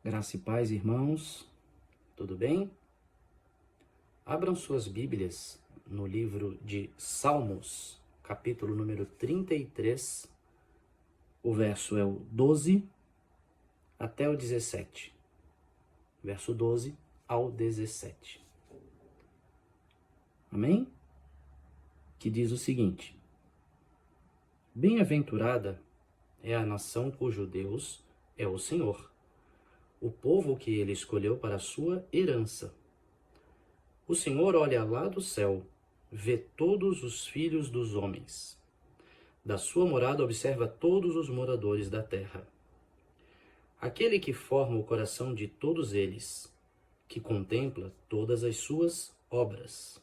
Graça e paz, irmãos, tudo bem? Abram suas Bíblias no livro de Salmos, capítulo número 33, o verso é o 12 até o 17. Verso 12 ao 17. Amém? Que diz o seguinte: Bem-aventurada é a nação cujo Deus é o Senhor, o povo que ele escolheu para a sua herança. O Senhor olha lá do céu, vê todos os filhos dos homens. Da sua morada observa todos os moradores da terra. Aquele que forma o coração de todos eles, que contempla todas as suas obras.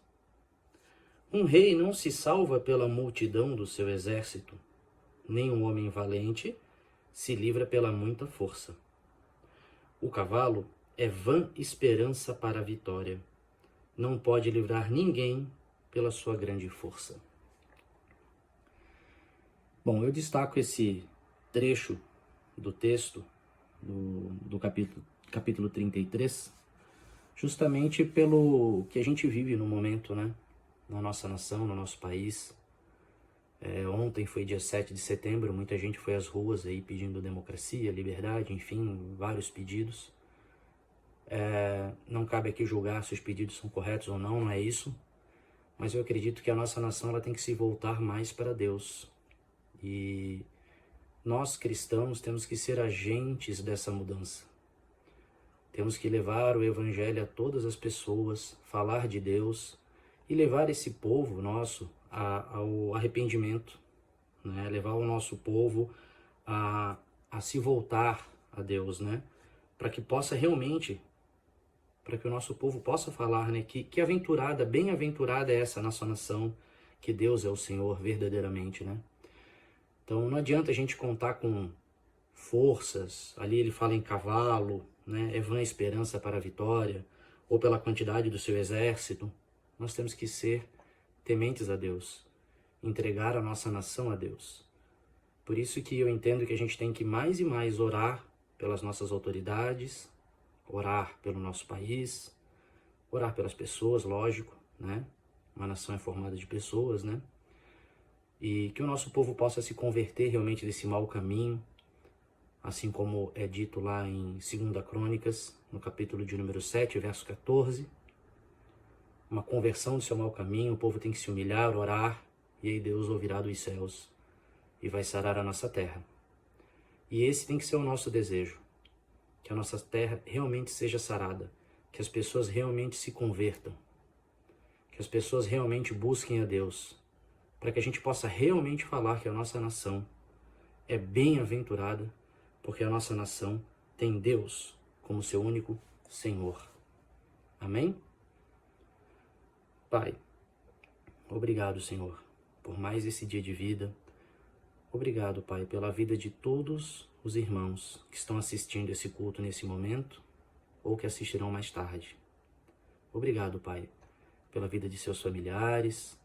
Um rei não se salva pela multidão do seu exército, nem um homem valente se livra pela muita força. O cavalo é vã esperança para a vitória. Não pode livrar ninguém pela sua grande força. Bom, eu destaco esse trecho do texto do capítulo 33, justamente pelo que a gente vive no momento, né? Na nossa nação, no nosso país. Ontem foi dia 7 de setembro, muita gente foi às ruas aí pedindo democracia, liberdade, enfim, vários pedidos. Não cabe aqui julgar se os pedidos são corretos ou não, não é isso. Mas eu acredito que a nossa nação ela tem que se voltar mais para Deus. E nós cristãos temos que ser agentes dessa mudança. Temos que levar o evangelho a todas as pessoas, falar de Deus e levar esse povo nosso ao arrependimento, né? Levar o nosso povo a se voltar a Deus, né? Para que o nosso povo possa falar, né? Que aventurada, bem-aventurada é essa nossa nação, que Deus é o Senhor verdadeiramente, né? Então não adianta a gente contar com forças, ali ele fala em cavalo, né? É vã esperança para a vitória, ou pela quantidade do seu exército. Nós temos que ser tementes a Deus, entregar a nossa nação a Deus. Por isso que eu entendo que a gente tem que mais e mais orar pelas nossas autoridades, orar pelo nosso país, orar pelas pessoas, lógico, né? Uma nação é formada de pessoas, né? E que o nosso povo possa se converter realmente desse mau caminho, assim como é dito lá em 2 Crônicas, no capítulo de número 7, verso 14. Uma conversão do seu mau caminho, o povo tem que se humilhar, orar, e aí Deus ouvirá dos céus e vai sarar a nossa terra. E esse tem que ser o nosso desejo, que a nossa terra realmente seja sarada, que as pessoas realmente se convertam, que as pessoas realmente busquem a Deus, para que a gente possa realmente falar que a nossa nação é bem-aventurada, porque a nossa nação tem Deus como seu único Senhor. Amém? Pai, obrigado, Senhor, por mais esse dia de vida. Obrigado, Pai, pela vida de todos os irmãos que estão assistindo esse culto nesse momento ou que assistirão mais tarde. Obrigado, Pai, pela vida de seus familiares,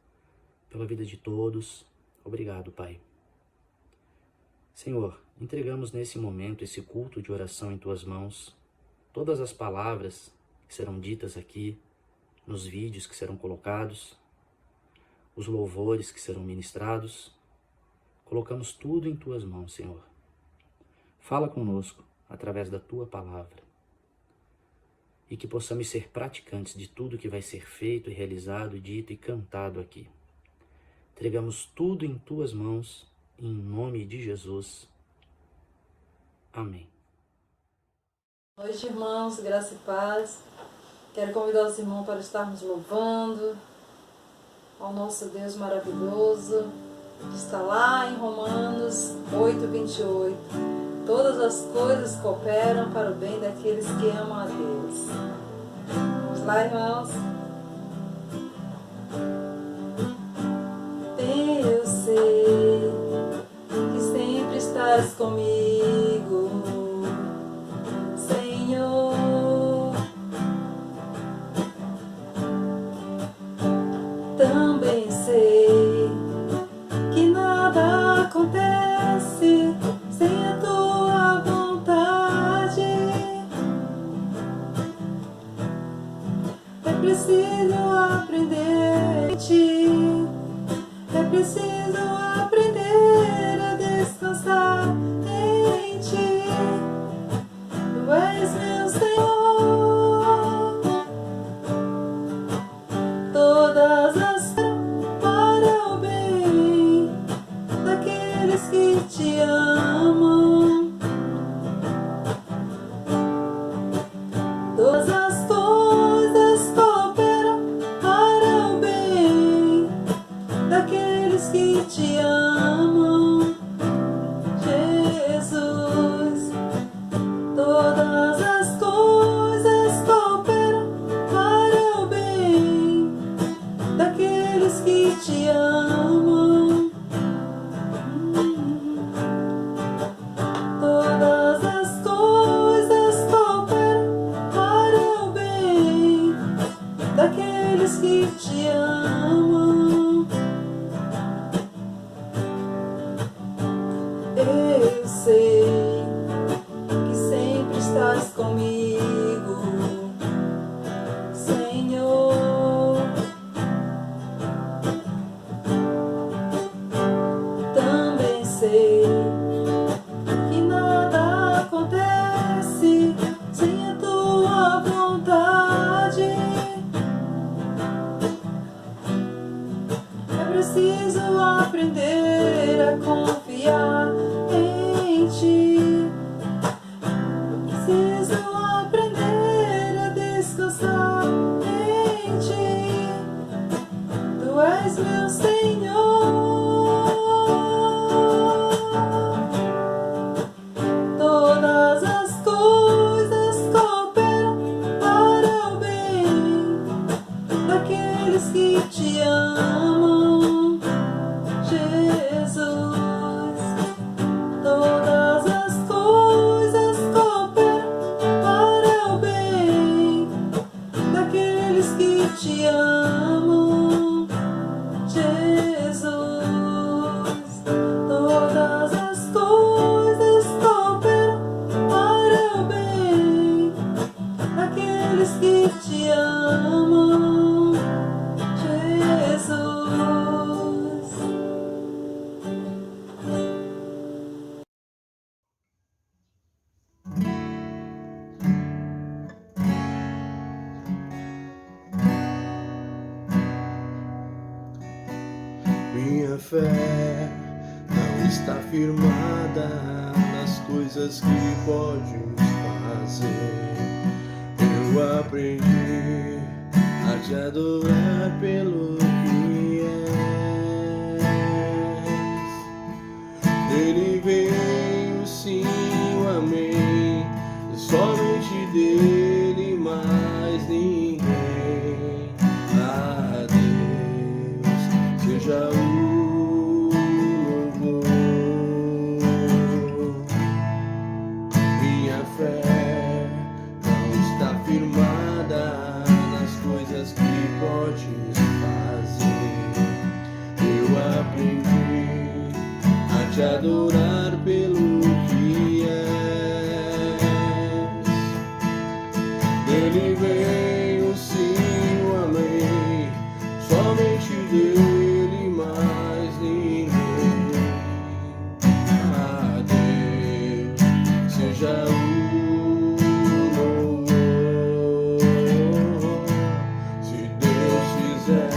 pela vida de todos. Obrigado, Pai. Senhor, entregamos nesse momento esse culto de oração em Tuas mãos. Todas as palavras que serão ditas aqui, nos vídeos que serão colocados, os louvores que serão ministrados, colocamos tudo em Tuas mãos, Senhor. Fala conosco através da Tua palavra e que possamos ser praticantes de tudo que vai ser feito, realizado, dito e cantado aqui. Entregamos tudo em Tuas mãos, em nome de Jesus. Amém. Boa noite, irmãos, graça e paz. Quero convidar os irmãos para estarmos louvando ao nosso Deus maravilhoso, que está lá em Romanos 8:28. Todas as coisas cooperam para o bem daqueles que amam a Deus. Vamos lá, irmãos? Eu sei que sempre estás comigo, Senhor. Também sei que nada acontece sem a tua vontade. preciso aprender de ti. É preciso aprender a descansar em ti. Tu és meu Senhor. Todas as para o bem daqueles que te amam. Todas as coisas cooperam para o bem daqueles que te amam, Jesus. Todas as coisas cooperam para o bem daqueles que te amam. Todas as coisas cooperam para o bem daqueles que te amam. Eu sei que sempre estás comigo, Senhor. Também sei que nada acontece sem a tua vontade. É preciso aprender a confiar em ti. Preciso aprender a descansar em ti. Tu és meu Senhor. Todas as coisas cooperam para o bem daqueles que te amam, Jesus. Todas as coisas cooperam para o bem daqueles que te amam, Jesus. Todas as coisas cooperam para o bem daqueles que te amam, Jesus. Minha fé não está firmada nas coisas que podes fazer. Eu aprendi a te adorar pelo que és. Dele veio sim o amém, somente dele, mais ninguém. A Deus seja o louvor. Minha fé não está firmada nas coisas que podes fazer. Eu aprendi a te adorar pelo que és. Dele veio sim o amém, somente dele, mais ninguém. A Deus seja o louvor. Se Deus fizer,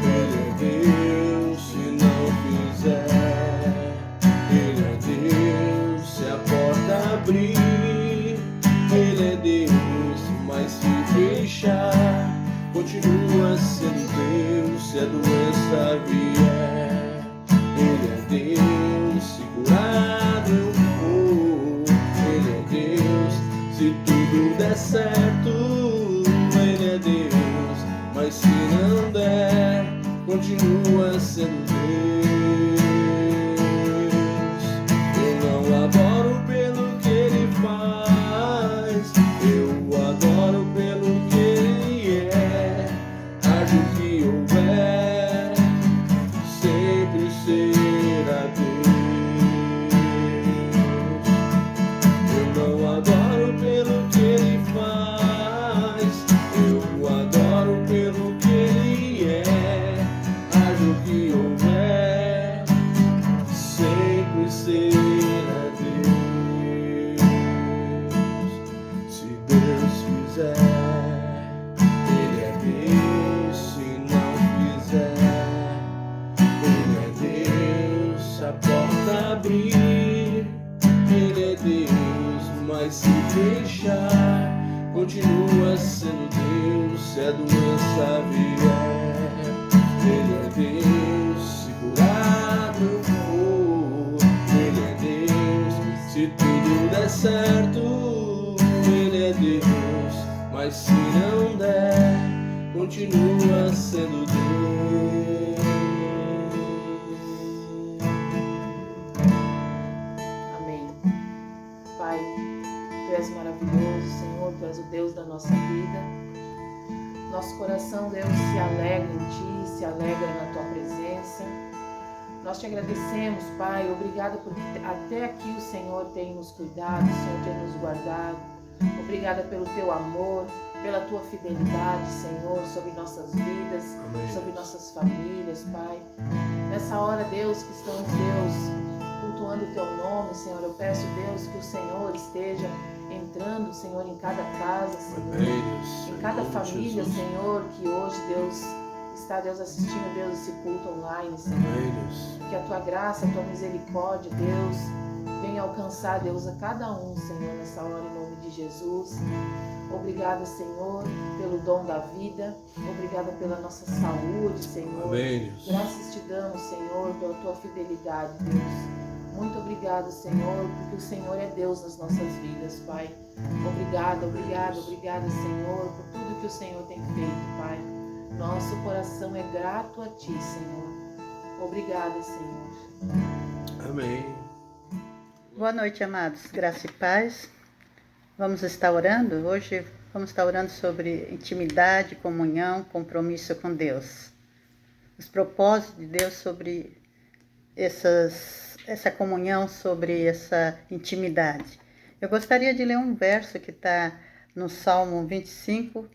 Ele é Deus. Se não fizer, Ele é Deus. Se a porta abrir, Ele é Deus. Mas se fechar, continua sendo Deus. Se a doença vier, Ele é Deus. Se curado eu for, Ele é Deus. Se tudo der certo, Ele é Deus. Mas se não der, continua sendo Deus. Eu não adoro pelo que Ele faz, eu adoro pelo que Ele é. Haja o que houver, sempre será Deus. Eu não adoro pelo que Ele faz, eu mas se deixar, continua sendo Deus. Se a doença vier, Ele é Deus. Se curar não for, Ele é Deus. Se tudo der certo, Ele é Deus. Mas se não der, continua sendo Deus. Amém. Pai, Tu és maravilhoso, Senhor, Tu és o Deus da nossa vida. Nosso coração, Deus, se alegra em Ti, se alegra na Tua presença. Nós Te agradecemos, Pai, obrigada porque até aqui o Senhor tem nos cuidado, o Senhor tem nos guardado. Obrigada pelo Teu amor, pela Tua fidelidade, Senhor, sobre nossas vidas, Amém. sobre nossas famílias, Pai. Nessa hora, Deus, que estamos, Deus, cultuando o Teu nome, Senhor, eu peço, Deus, que o Senhor esteja entrando, Senhor, em cada casa, Senhor, Amém, Deus. em cada Em nome de família, Jesus. Senhor, que hoje, Deus, está, Deus, assistindo, Deus, esse culto online, Senhor. Amém, Deus. Que a Tua graça, a Tua misericórdia, Deus, venha alcançar, Deus, a cada um, Senhor, nessa hora, em nome de Jesus. Obrigada, Senhor, pelo dom da vida. Obrigada pela nossa saúde, Senhor. Amém, Deus. Graças Te damos, Senhor, pela Tua fidelidade, Deus. Muito obrigado, Senhor, porque o Senhor é Deus nas nossas vidas, Pai. Obrigada, obrigada, obrigada, Senhor, por tudo que o Senhor tem feito, Pai. Nosso coração é grato a Ti, Senhor. Obrigada, Senhor. Amém. Boa noite, amados. Graça e paz. Vamos estar orando. Hoje vamos estar orando sobre intimidade, comunhão, compromisso com Deus. Os propósitos de Deus sobre essa comunhão, sobre essa intimidade. Eu gostaria de ler um verso que está no Salmo 25,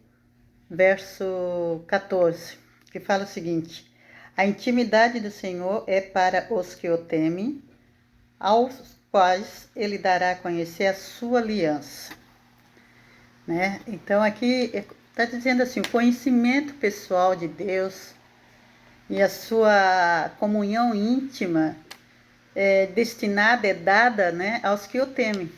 verso 14, que fala o seguinte: a intimidade do Senhor é para os que o temem, aos quais Ele dará a conhecer a sua aliança. Né? Então aqui está dizendo assim, o conhecimento pessoal de Deus e a sua comunhão íntima é destinada, é dada, né, aos que o temem,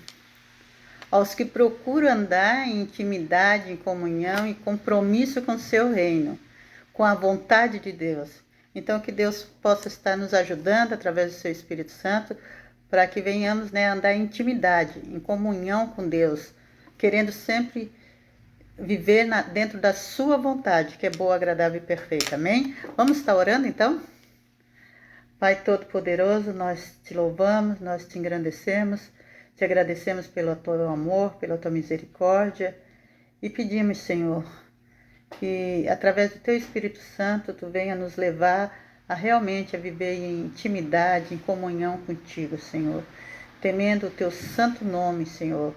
aos que procuram andar em intimidade, em comunhão e compromisso com o seu reino, com a vontade de Deus. Então que Deus possa estar nos ajudando através do seu Espírito Santo para que venhamos, né, andar em intimidade, em comunhão com Deus, querendo sempre viver dentro da sua vontade, que é boa, agradável e perfeita. Amém? Vamos estar orando então? Pai Todo-Poderoso, nós te louvamos, nós te engrandecemos, te agradecemos pelo teu amor, pela tua misericórdia e pedimos, Senhor, que através do teu Espírito Santo tu venha nos levar a realmente a viver em intimidade, em comunhão contigo, Senhor, temendo o teu santo nome, Senhor.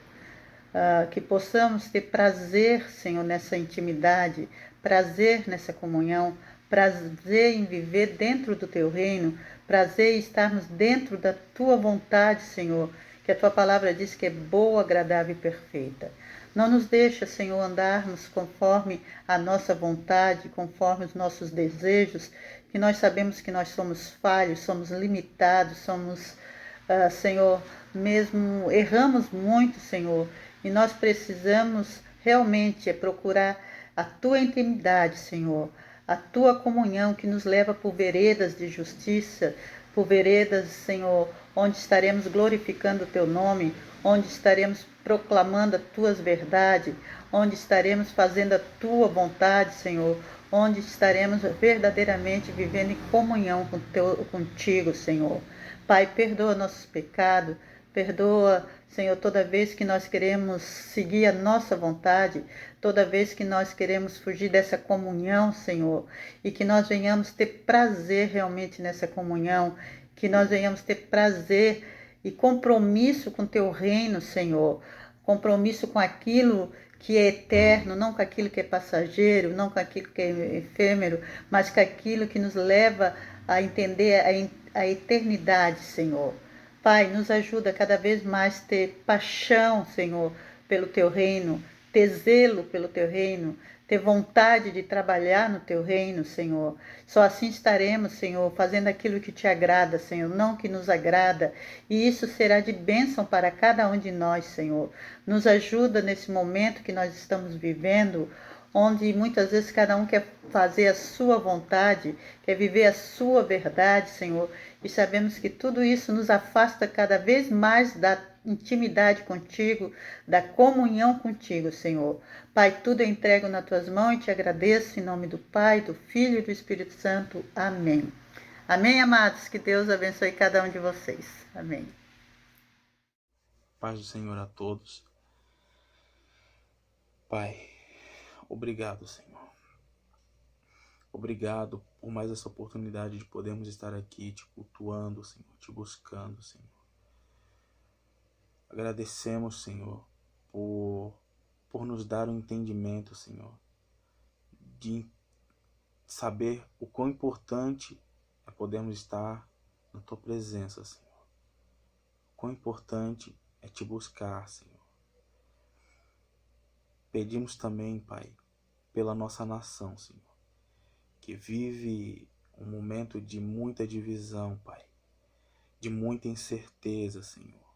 Que possamos ter prazer, Senhor, nessa intimidade, prazer nessa comunhão, prazer em viver dentro do teu reino, prazer em estarmos dentro da tua vontade, Senhor, que a tua palavra diz que é boa, agradável e perfeita. Não nos deixa, Senhor, andarmos conforme a nossa vontade, conforme os nossos desejos, que nós sabemos que nós somos falhos, somos limitados, somos, Senhor, mesmo erramos muito, Senhor, e nós precisamos realmente procurar a tua intimidade, Senhor, a tua comunhão que nos leva por veredas de justiça, por veredas, Senhor, onde estaremos glorificando o teu nome, onde estaremos proclamando as tuas verdades, onde estaremos fazendo a tua vontade, Senhor, onde estaremos verdadeiramente vivendo em comunhão contigo, Senhor. Pai, perdoa nossos pecados, perdoa, Senhor, toda vez que nós queremos seguir a nossa vontade, toda vez que nós queremos fugir dessa comunhão, Senhor, e que nós venhamos ter prazer realmente nessa comunhão, que nós venhamos ter prazer e compromisso com teu reino, Senhor, compromisso com aquilo que é eterno, não com aquilo que é passageiro, não com aquilo que é efêmero, mas com aquilo que nos leva a entender a eternidade, Senhor. Pai, nos ajuda cada vez mais a ter paixão, Senhor, pelo teu reino, ter zelo pelo teu reino, ter vontade de trabalhar no teu reino, Senhor. Só assim estaremos, Senhor, fazendo aquilo que te agrada, Senhor, não que nos agrada. E isso será de bênção para cada um de nós, Senhor. Nos ajuda nesse momento que nós estamos vivendo, onde muitas vezes cada um quer fazer a sua vontade, quer viver a sua verdade, Senhor. E sabemos que tudo isso nos afasta cada vez mais da intimidade contigo, da comunhão contigo, Senhor. Pai, tudo eu entrego nas tuas mãos e te agradeço em nome do Pai, do Filho e do Espírito Santo. Amém. Amém, amados? Que Deus abençoe cada um de vocês. Amém. Paz do Senhor a todos. Pai, obrigado, Senhor. Obrigado por mais essa oportunidade de podermos estar aqui te cultuando, Senhor, te buscando, Senhor. Agradecemos, Senhor, por nos dar um entendimento, Senhor, de saber o quão importante é podermos estar na Tua presença, Senhor. O quão importante é te buscar, Senhor. Pedimos também, Pai, pela nossa nação, Senhor, que vive um momento de muita divisão, Pai, de muita incerteza, Senhor.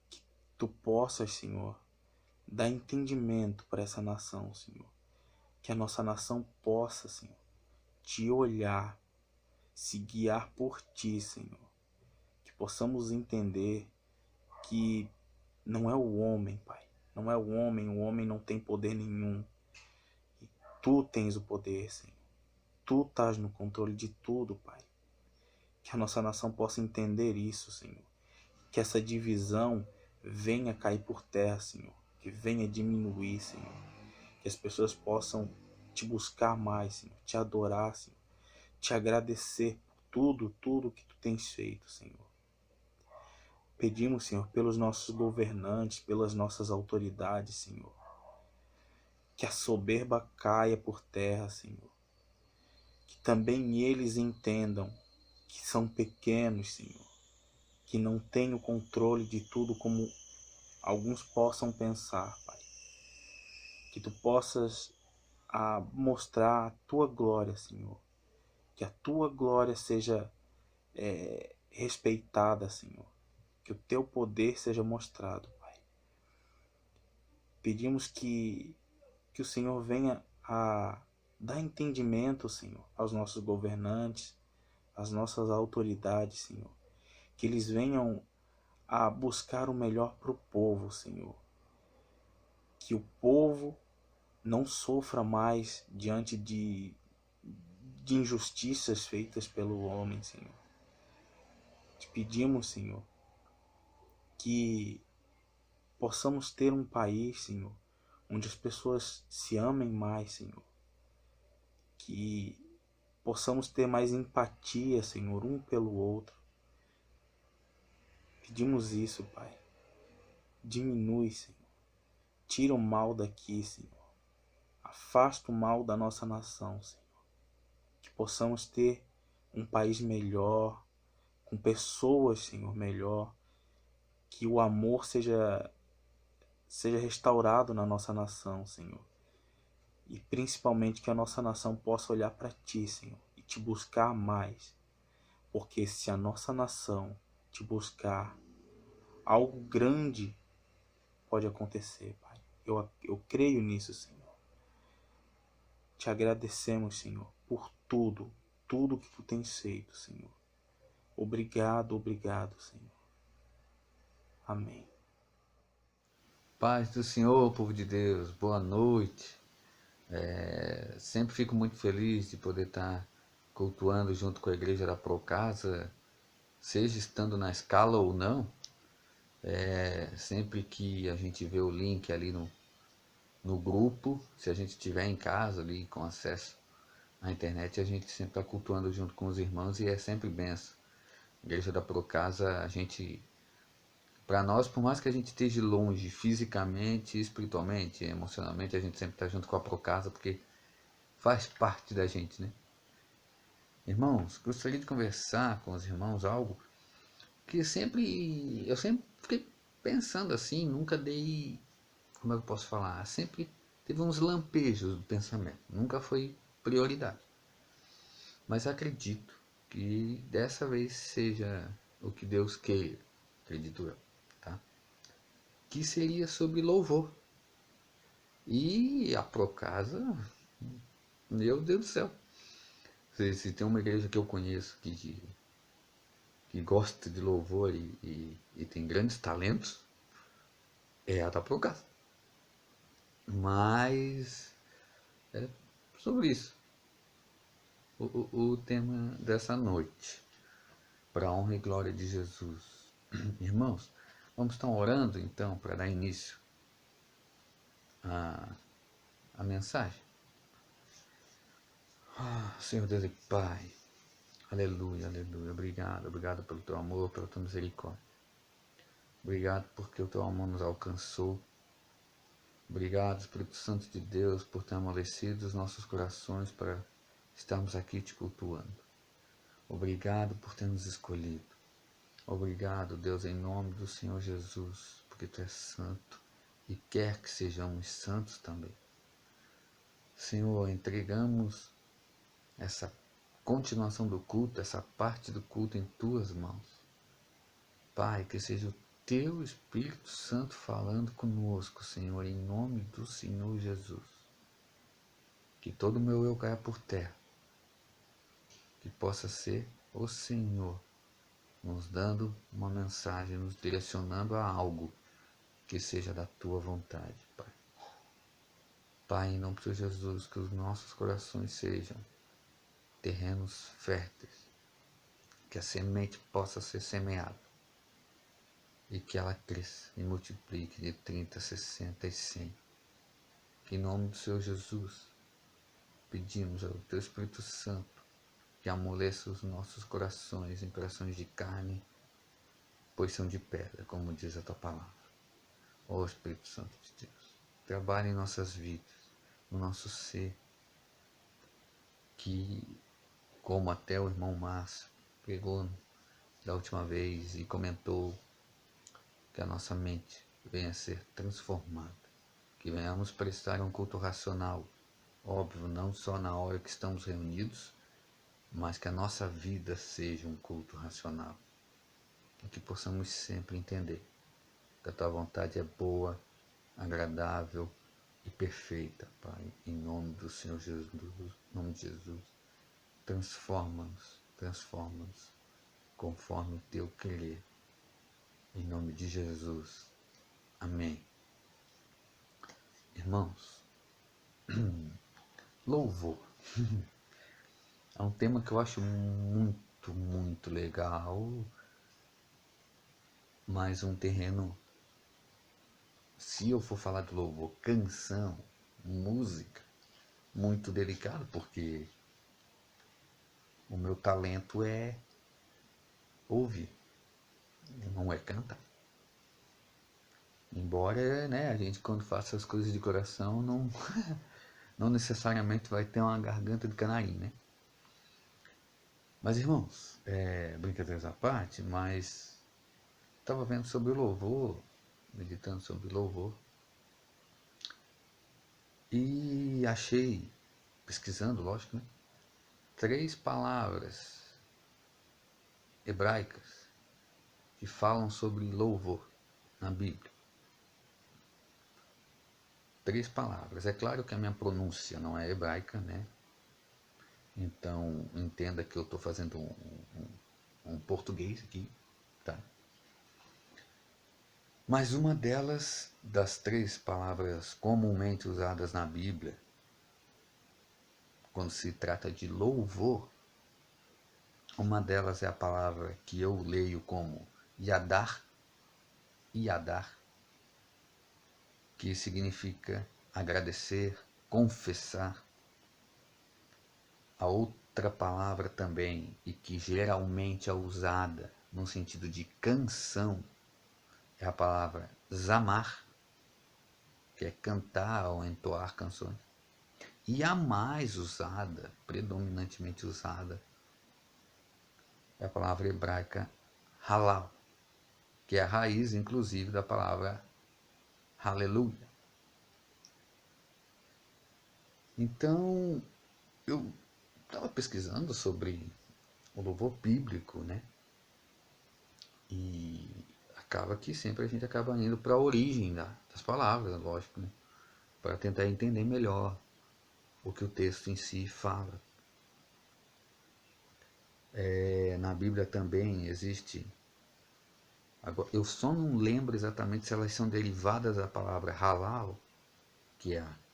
Que Tu possas, Senhor, dar entendimento para essa nação, Senhor. Que a nossa nação possa, Senhor, te olhar, se guiar por Ti, Senhor. Que possamos entender que não é o homem, Pai. Não é o homem não tem poder nenhum. E Tu tens o poder, Senhor. Tu estás no controle de tudo, Pai. Que a nossa nação possa entender isso, Senhor. Que essa divisão venha cair por terra, Senhor. Que venha diminuir, Senhor. Que as pessoas possam te buscar mais, Senhor. Te adorar, Senhor. Te agradecer por tudo que Tu tens feito, Senhor. Pedimos, Senhor, pelos nossos governantes, pelas nossas autoridades, Senhor. Que a soberba caia por terra, Senhor. Que também eles entendam que são pequenos, Senhor. Que não têm o controle de tudo como alguns possam pensar, Pai. Que Tu possas mostrar a Tua glória, Senhor. Que a Tua glória seja respeitada, Senhor. Que o Teu poder seja mostrado, Pai. Pedimos que o Senhor venha a dar entendimento, Senhor, aos nossos governantes, às nossas autoridades, Senhor. Que eles venham a buscar o melhor para o povo, Senhor. Que o povo não sofra mais diante de injustiças feitas pelo homem, Senhor. Te pedimos, Senhor, que possamos ter um país, Senhor, onde as pessoas se amem mais, Senhor. Que possamos ter mais empatia, Senhor, um pelo outro. Pedimos isso, Pai. Diminui, Senhor. Tira o mal daqui, Senhor. Afasta o mal da nossa nação, Senhor. Que possamos ter um país melhor, com pessoas, Senhor, melhor. Que o amor seja restaurado na nossa nação, Senhor. E principalmente que a nossa nação possa olhar para Ti, Senhor, e Te buscar mais. Porque se a nossa nação Te buscar, algo grande pode acontecer, Pai. Eu creio nisso, Senhor. Te agradecemos, Senhor, por tudo que Tu tens feito, Senhor. Obrigado, Senhor. Amém. Paz do Senhor, povo de Deus, boa noite. Sempre fico muito feliz de poder estar cultuando junto com a Igreja da Procasa, seja estando na escala ou não. Sempre que a gente vê o link ali no grupo, se a gente estiver em casa ali com acesso à internet, a gente sempre está cultuando junto com os irmãos e é sempre benção. Igreja da Procasa, a gente, para nós, por mais que a gente esteja longe fisicamente, espiritualmente, emocionalmente, a gente sempre está junto com a Procasa porque faz parte da gente, né? Irmãos, gostaria de conversar com os irmãos algo que eu sempre fiquei pensando assim, nunca dei, como é que eu posso falar? Sempre teve uns lampejos do pensamento, nunca foi prioridade. Mas acredito que dessa vez seja o que Deus queira, acredito eu, tá? Que seria sobre louvor. E a Procasa, meu Deus do céu. Se tem uma igreja que eu conheço que gosta de louvor e tem grandes talentos, é a da Procasa. Mas é sobre isso o tema dessa noite, para a honra e glória de Jesus. Irmãos, vamos estar orando então para dar início à mensagem. Senhor Deus e Pai, aleluia, aleluia, obrigado pelo teu amor, pela tua misericórdia. Obrigado porque o teu amor nos alcançou. Obrigado, Espírito Santo de Deus, por ter amolecido os nossos corações para estarmos aqui te cultuando. Obrigado por ter nos escolhido. Obrigado, Deus, em nome do Senhor Jesus, porque tu és santo e quer que sejamos santos também. Senhor, entregamos essa continuação do culto, essa parte do culto em tuas mãos. Pai, que seja o teu Espírito Santo falando conosco, Senhor, em nome do Senhor Jesus. Que todo o meu eu caia por terra. Que possa ser o Senhor nos dando uma mensagem, nos direcionando a algo que seja da tua vontade, Pai. Pai, em nome de Jesus, que os nossos corações sejam terrenos férteis, que a semente possa ser semeada e que ela cresça e multiplique de 30, 60 e 100. Que em nome do Senhor Jesus, pedimos ao teu Espírito Santo que amoleça os nossos corações em corações de carne, pois são de pedra, como diz a tua palavra. Ó Espírito Santo de Deus, trabalhe em nossas vidas, no nosso ser, que, como até o irmão Márcio pregou da última vez e comentou, que a nossa mente venha a ser transformada, que venhamos prestar um culto racional, óbvio, não só na hora que estamos reunidos, mas que a nossa vida seja um culto racional, e que possamos sempre entender que a tua vontade é boa, agradável e perfeita, Pai, em nome do Senhor Jesus, em nome de Jesus. Transforma-nos, conforme o teu querer, em nome de Jesus. Amém. Irmãos, louvor é um tema que eu acho muito legal, mas um terreno, se eu for falar de louvor, canção, música, muito delicado, porque o meu talento é ouvir, não é cantar. Embora, né, a gente quando faz as coisas de coração não necessariamente vai ter uma garganta de canarim, né? Mas irmãos, brincadeiras à parte, mas estava vendo sobre o louvor, meditando sobre o louvor, e achei, pesquisando, lógico, né, 3 palavras hebraicas que falam sobre louvor na Bíblia. 3 palavras. É claro que a minha pronúncia não é hebraica, né? Então entenda que eu estou fazendo um português aqui, tá? Mas uma delas, das 3 palavras comumente usadas na Bíblia, quando se trata de louvor, uma delas é a palavra que eu leio como yadar, que significa agradecer, confessar. A outra palavra também, e que geralmente é usada no sentido de canção, é a palavra zamar, que é cantar ou entoar canções. E a mais usada, predominantemente usada, é a palavra hebraica halal, que é a raiz, inclusive, da palavra aleluia. Então, eu estava pesquisando sobre o louvor bíblico, né? E acaba que sempre a gente acaba indo para a origem das palavras, lógico, né? Para tentar entender melhor o que o texto em si fala. Na Bíblia também existe. Agora, eu só não lembro exatamente se elas são derivadas da palavra halal, que é a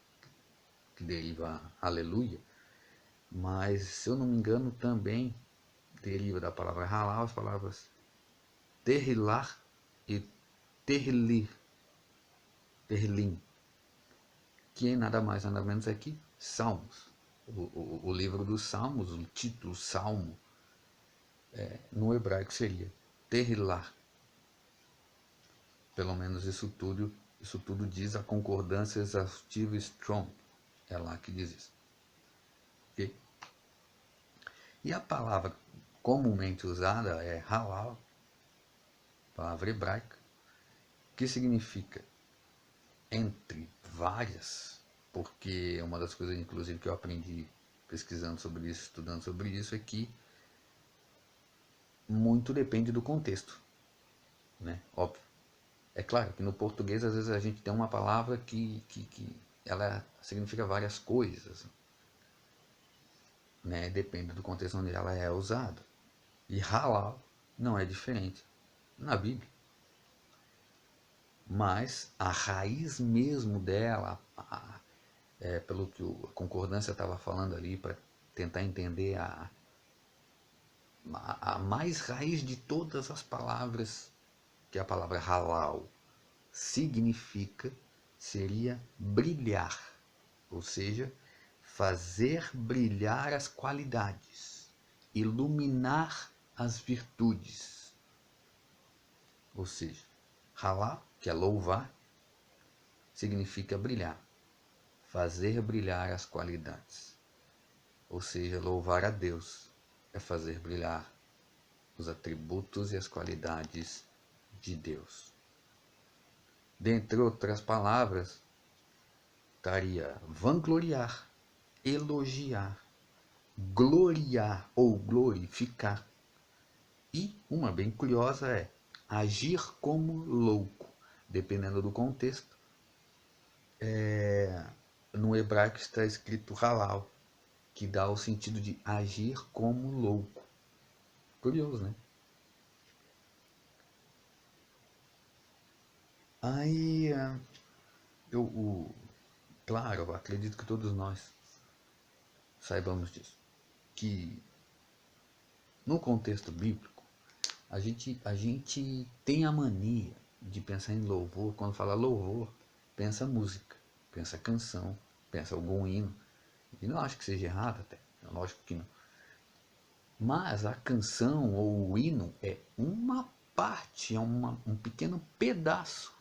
que deriva aleluia, mas se eu não me engano também deriva da palavra halal as palavras terrilar e terlir, terlim, que nada mais nada menos é que Salmos. O livro dos Salmos, o título Salmo, no hebraico seria terrilar. Pelo menos isso tudo diz a concordância exaustiva Strong. É lá que diz isso. Okay? E a palavra comumente usada é halal, palavra hebraica, que significa entre várias, porque uma das coisas, inclusive, que eu aprendi pesquisando sobre isso, estudando sobre isso, é que muito depende do contexto, né? Óbvio. É claro que no português, às vezes, a gente tem uma palavra que ela significa várias coisas, né? Depende do contexto onde ela é usada. E halal não é diferente na Bíblia. Mas a raiz mesmo dela, pelo que a concordância estava falando ali, para tentar entender a mais raiz de todas as palavras, que a palavra halal significa, seria brilhar, ou seja, fazer brilhar as qualidades, iluminar as virtudes. Ou seja, halal, que é louvar, significa brilhar, fazer brilhar as qualidades. Ou seja, louvar a Deus é fazer brilhar os atributos e as qualidades de Deus. Dentre outras palavras, estaria vangloriar, elogiar, gloriar ou glorificar. E uma bem curiosa é agir como louco. Dependendo do contexto, no hebraico está escrito halal, que dá o sentido de agir como louco. Curioso, né? Aí, claro, eu acredito que todos nós saibamos disso, que no contexto bíblico, a gente tem a mania de pensar em louvor. Quando fala louvor, pensa música, pensa canção, pensa algum hino. E não acho que seja errado até, é lógico que não. Mas a canção ou o hino é uma parte, é um pequeno pedaço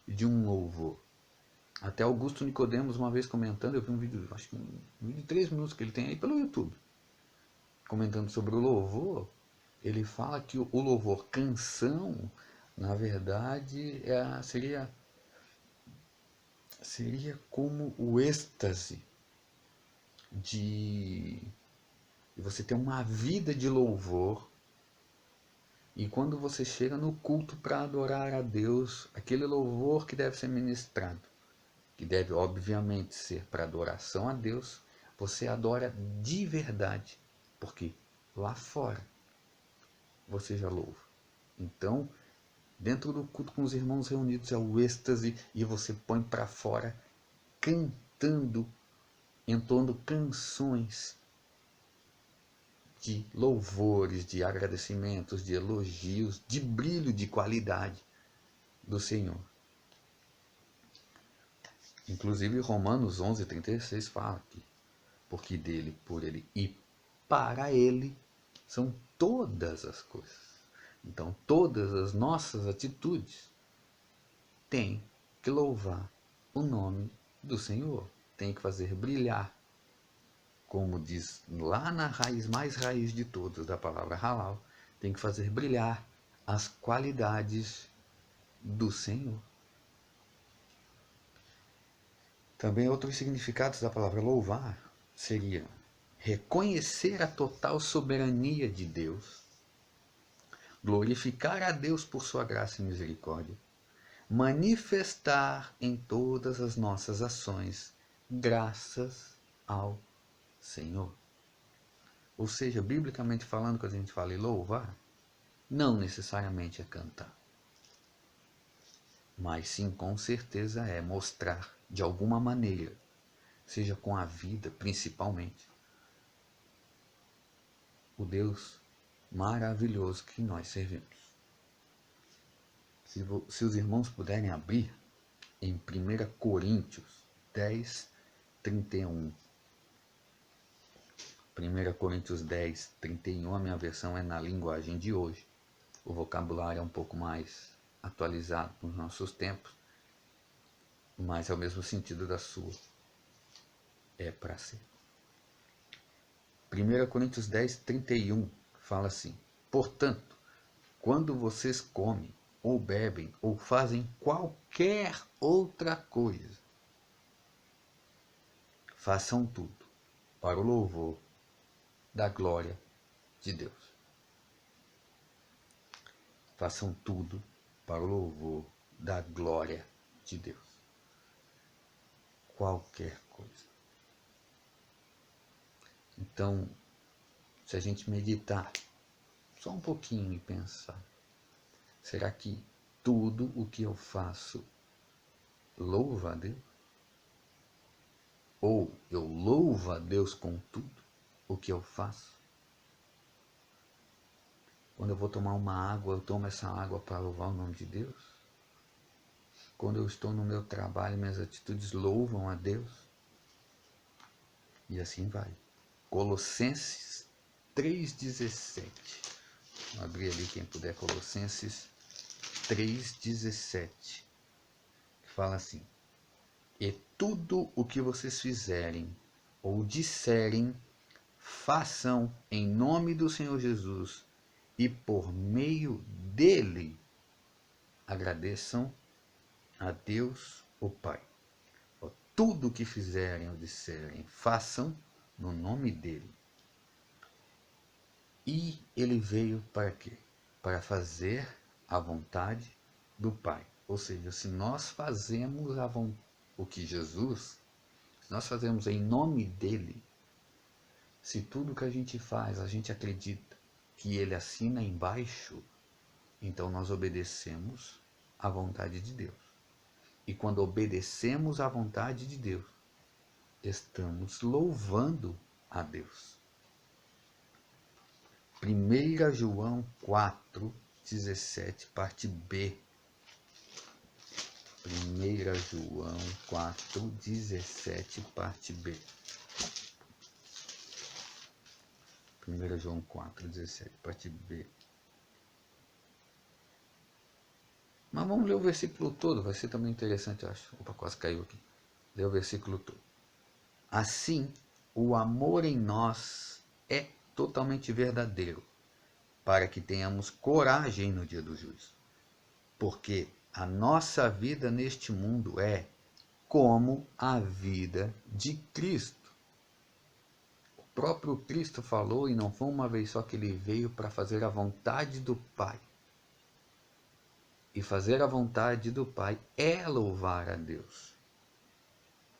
de um louvor. Até Augusto Nicodemos, uma vez comentando, eu vi um vídeo, acho que um vídeo de 3 minutos que ele tem aí pelo YouTube, comentando sobre o louvor. Ele fala que o louvor canção, na verdade, seria como o êxtase de você ter uma vida de louvor. E quando você chega no culto para adorar a Deus, aquele louvor que deve ser ministrado, que deve obviamente ser para adoração a Deus, você adora de verdade, porque lá fora você já louva. Então, dentro do culto com os irmãos reunidos é o êxtase, e você põe para fora cantando, entoando canções de louvores, de agradecimentos, de elogios, de brilho, de qualidade do Senhor. Inclusive Romanos 11:36 fala que porque dele, por ele e para ele são todas as coisas. Então todas as nossas atitudes têm que louvar o nome do Senhor, tem que fazer brilhar, como diz lá na raiz, mais raiz de todas da palavra halal, tem que fazer brilhar as qualidades do Senhor. Também outros significados da palavra louvar seria reconhecer a total soberania de Deus, glorificar a Deus por sua graça e misericórdia, manifestar em todas as nossas ações graças ao Senhor. Ou seja, biblicamente falando, quando a gente fala em louvar, não necessariamente é cantar, mas sim, com certeza, é mostrar de alguma maneira, seja com a vida principalmente, o Deus maravilhoso que nós servimos. Se os irmãos puderem abrir em 1 Coríntios 10, 31. 1 Coríntios 10, 31, a minha versão é na linguagem de hoje. O vocabulário é um pouco mais atualizado nos nossos tempos, mas é o mesmo sentido da sua. É para ser. 1 Coríntios 10, 31 fala assim: portanto, quando vocês comem, ou bebem, ou fazem qualquer outra coisa, façam tudo para o louvor da glória de Deus. Façam tudo para o louvor da glória de Deus. Qualquer coisa. Então, se a gente meditar só um pouquinho e pensar, será que tudo o que eu faço louva a Deus? Ou eu louvo a Deus com tudo o que eu faço? Quando eu vou tomar uma água, eu tomo essa água para louvar o nome de Deus? Quando eu estou no meu trabalho, minhas atitudes louvam a Deus? E assim vai. Colossenses 3,17. Vou abrir ali quem puder, Colossenses 3,17. Que fala assim: e tudo o que vocês fizerem ou disserem, façam em nome do Senhor Jesus, e por meio dele agradeçam a Deus o Pai. Tudo o que fizerem ou disserem, façam no nome dele. E ele veio para quê? Para fazer a vontade do Pai. Ou seja, se nós fazemos o que Jesus, se nós fazemos em nome dele, se tudo que a gente faz, a gente acredita que ele assina embaixo, então nós obedecemos à vontade de Deus. E quando obedecemos à vontade de Deus, estamos louvando a Deus. 1 João 4, 17, parte B. 1 João 4, 17, parte B. 1 João 4, 17, parte B. Mas vamos ler o versículo todo, vai ser também interessante, eu acho. Opa, quase caiu aqui. Ler o versículo todo. Assim, o amor em nós é totalmente verdadeiro, para que tenhamos coragem no dia do juízo. Porque a nossa vida neste mundo é como a vida de Cristo. O próprio Cristo falou, e não foi uma vez só que ele veio para fazer a vontade do Pai. E fazer a vontade do Pai é louvar a Deus.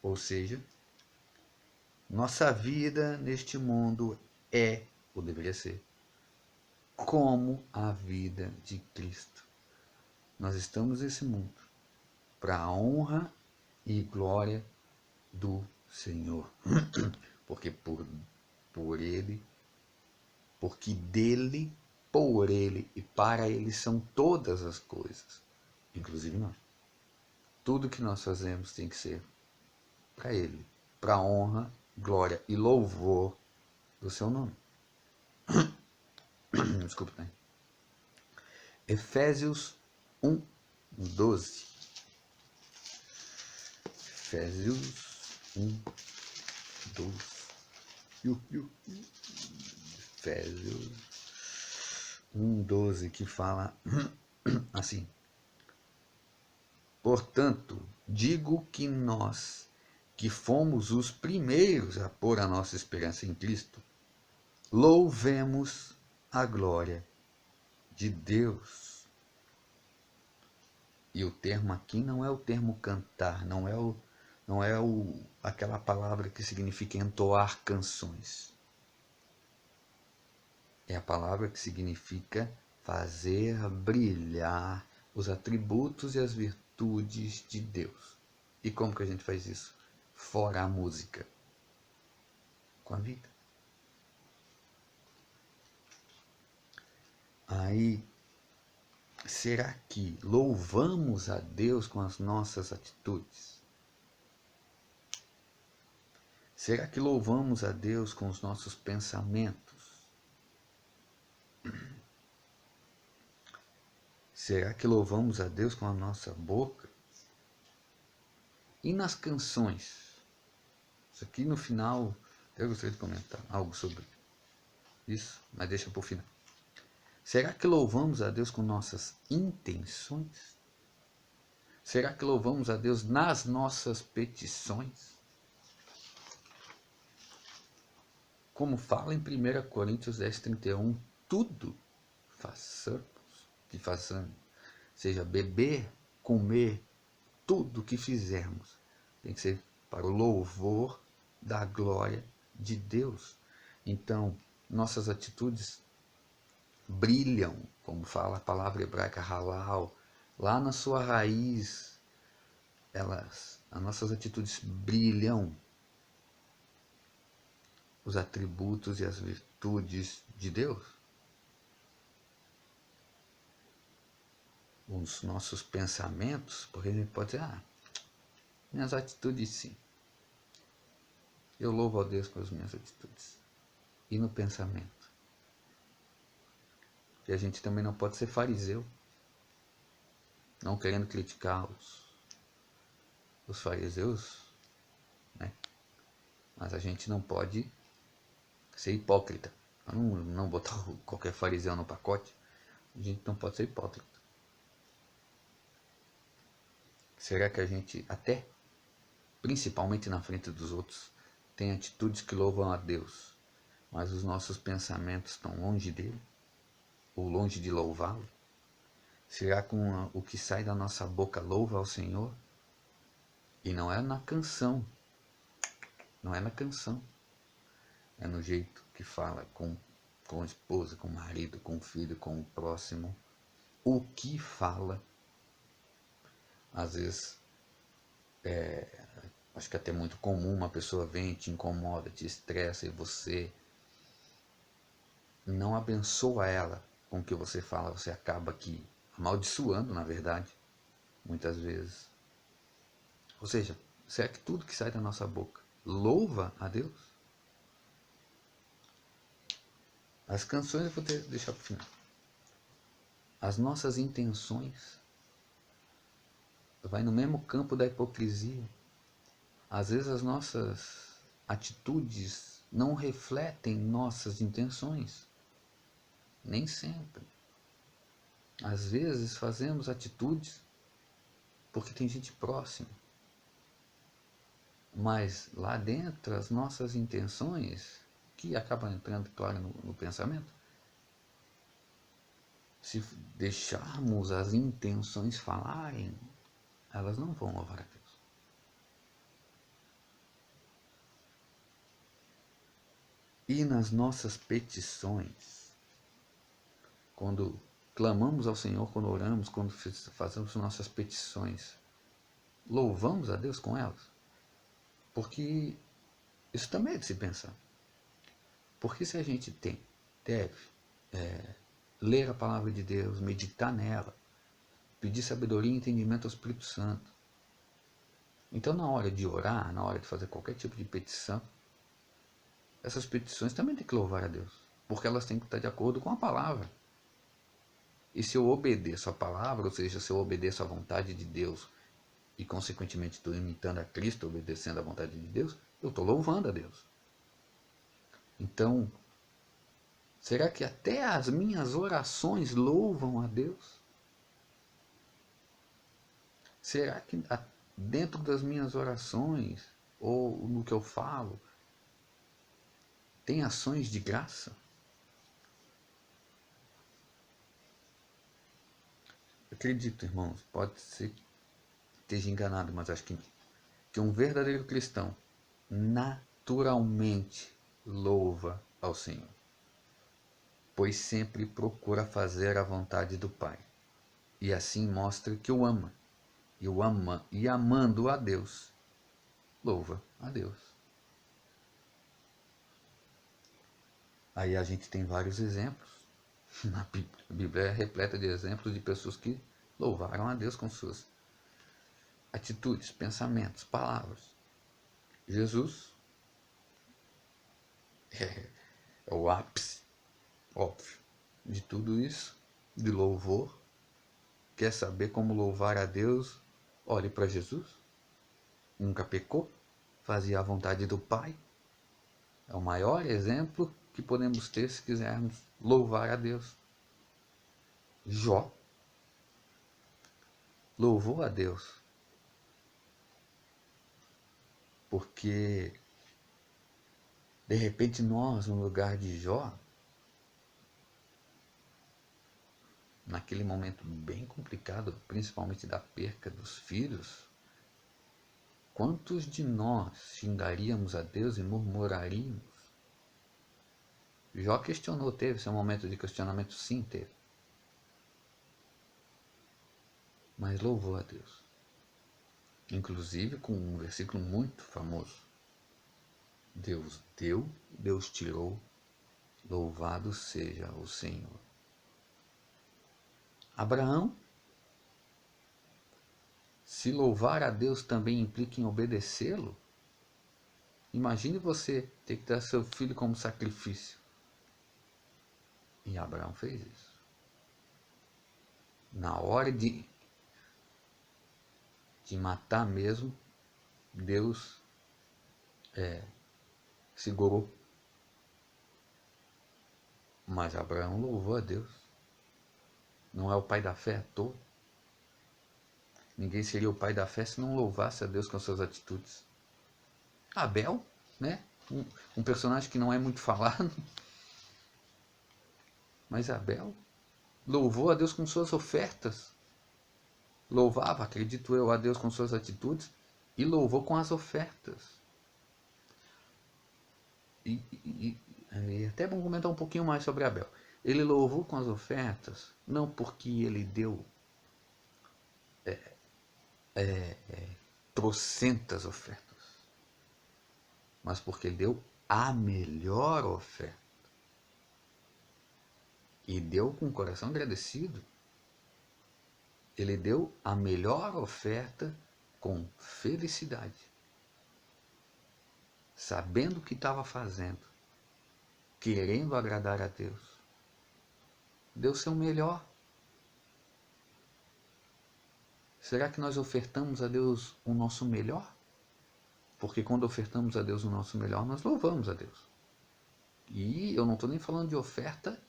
Ou seja, nossa vida neste mundo é, ou deveria ser, como a vida de Cristo. Nós estamos nesse mundo para a honra e glória do Senhor. Porque por Ele, porque dele, por Ele e para Ele são todas as coisas, inclusive nós. Tudo que nós fazemos tem que ser para Ele, para a honra, glória e louvor do seu nome. Desculpa, né? Efésios 1, 12. Efésios 1, 12. Efésios 1, 12, que fala assim: portanto, digo que nós, que fomos os primeiros a pôr a nossa esperança em Cristo, louvemos a glória de Deus. E o termo aqui não é o termo cantar, não é aquela palavra que significa entoar canções. É a palavra que significa fazer brilhar os atributos e as virtudes de Deus. E como que a gente faz isso? Fora a música. Com a vida. Aí, será que louvamos a Deus com as nossas atitudes? Será que louvamos a Deus com os nossos pensamentos? Será que louvamos a Deus com a nossa boca? E nas canções? Isso aqui no final, eu gostaria de comentar algo sobre isso, mas deixa para o final. Será que louvamos a Deus com nossas intenções? Será que louvamos a Deus nas nossas petições? Como fala em 1 Coríntios 10:31, tudo que façamos, seja beber, comer, tudo que fizermos, tem que ser para o louvor da glória de Deus. Então, nossas atitudes brilham, como fala a palavra hebraica halal, lá na sua raiz, as nossas atitudes brilham os atributos e as virtudes de Deus. Os nossos pensamentos, porque a gente pode dizer, minhas atitudes sim. Eu louvo a Deus pelas minhas atitudes. E no pensamento. E a gente também não pode ser fariseu, não querendo criticar os fariseus, né? Mas a gente não pode ser hipócrita. Não botar qualquer fariseu no pacote. A gente não pode ser hipócrita. Será que a gente, até, principalmente na frente dos outros, tem atitudes que louvam a Deus, mas os nossos pensamentos estão longe dele? Ou longe de louvá-lo? Será que o que sai da nossa boca louva ao Senhor? E não é na canção. Não é na canção. É no jeito que fala com a esposa, com o marido, com o filho, com o próximo. O que fala, às vezes, acho que é até muito comum, uma pessoa vem, te incomoda, te estressa e você não abençoa ela com o que você fala, você acaba aqui amaldiçoando, na verdade, muitas vezes. Ou seja, será que tudo que sai da nossa boca louva a Deus? As canções eu vou deixar para o final. As nossas intenções vai no mesmo campo da hipocrisia. Às vezes as nossas atitudes não refletem nossas intenções. Nem sempre. Às vezes fazemos atitudes porque tem gente próxima. Mas lá dentro as nossas intenções, que acabam entrando, claro, no pensamento, se deixarmos as intenções falarem, elas não vão louvar a Deus. E nas nossas petições, quando clamamos ao Senhor, quando oramos, quando fazemos nossas petições, louvamos a Deus com elas? Porque isso também é de se pensar. Porque se a gente deve ler a palavra de Deus, meditar nela, pedir sabedoria e entendimento ao Espírito Santo. Então, na hora de orar, na hora de fazer qualquer tipo de petição, essas petições também têm que louvar a Deus, porque elas têm que estar de acordo com a palavra. E se eu obedeço a palavra, ou seja, se eu obedeço à vontade de Deus e, consequentemente, estou imitando a Cristo, obedecendo à vontade de Deus, eu estou louvando a Deus. Então, será que até as minhas orações louvam a Deus? Será que dentro das minhas orações ou no que eu falo, tem ações de graça? Acredito, irmãos, pode ser que esteja enganado, mas acho que um verdadeiro cristão naturalmente louva ao Senhor, pois sempre procura fazer a vontade do Pai, e assim mostra que o ama, e amando a Deus, louva a Deus. Aí a gente tem vários exemplos na Bíblia. A Bíblia é repleta de exemplos de pessoas que louvaram a Deus com suas atitudes, pensamentos, palavras. Jesus é o ápice, óbvio, de tudo isso, de louvor. Quer saber como louvar a Deus? Olhe para Jesus. Nunca pecou, fazia a vontade do Pai. É o maior exemplo que podemos ter se quisermos louvar a Deus. Jó louvou a Deus porque de repente nós, no lugar de Jó, naquele momento bem complicado, principalmente da perca dos filhos, quantos de nós xingaríamos a Deus e murmuraríamos? Jó questionou, teve seu momento de questionamento, sim, teve. Mas louvou a Deus. Inclusive com um versículo muito famoso. Deus deu, Deus tirou, louvado seja o Senhor. Abraão, se louvar a Deus também implica em obedecê-lo, imagine você ter que dar seu filho como sacrifício. E Abraão fez isso. Na hora de matar mesmo, Deus segurou. Mas Abraão louvou a Deus. Não é o pai da fé à toa. Ninguém seria o pai da fé se não louvasse a Deus com suas atitudes. Abel, né? Um personagem que não é muito falado. Mas Abel louvou a Deus com suas ofertas. Louvava, acredito eu, a Deus com suas atitudes e louvou com as ofertas. E é até bom comentar um pouquinho mais sobre Abel. Ele louvou com as ofertas, não porque ele deu trocentas ofertas, mas porque ele deu a melhor oferta. E deu com o coração agradecido. Ele deu a melhor oferta com felicidade, sabendo o que estava fazendo, querendo agradar a Deus. Deu seu melhor. Será que nós ofertamos a Deus o nosso melhor? Porque quando ofertamos a Deus o nosso melhor, nós louvamos a Deus. E eu não estou nem falando de oferta,